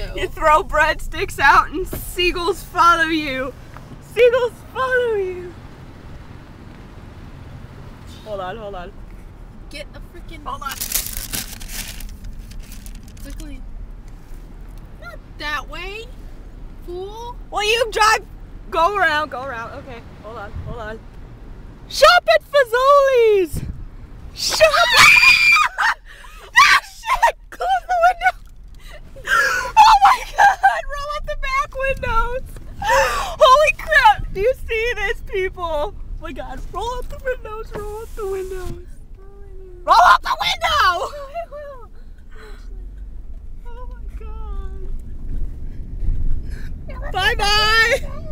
though. You throw breadsticks out and seagulls follow you. Seagulls follow you. Hold on, hold on. Get a freaking. Hold on. Quickly. Not that way, fool. Well, you drive. Go around, go around. Okay, hold on, hold on. Shop at Fazoli's. Shop at. Ah, shit! Close the window. Oh my God! Roll up the back windows. Holy crap! Do you see this, people? Oh my God! Roll up the windows. Roll up the windows. Roll up the window! Oh my God! Bye bye.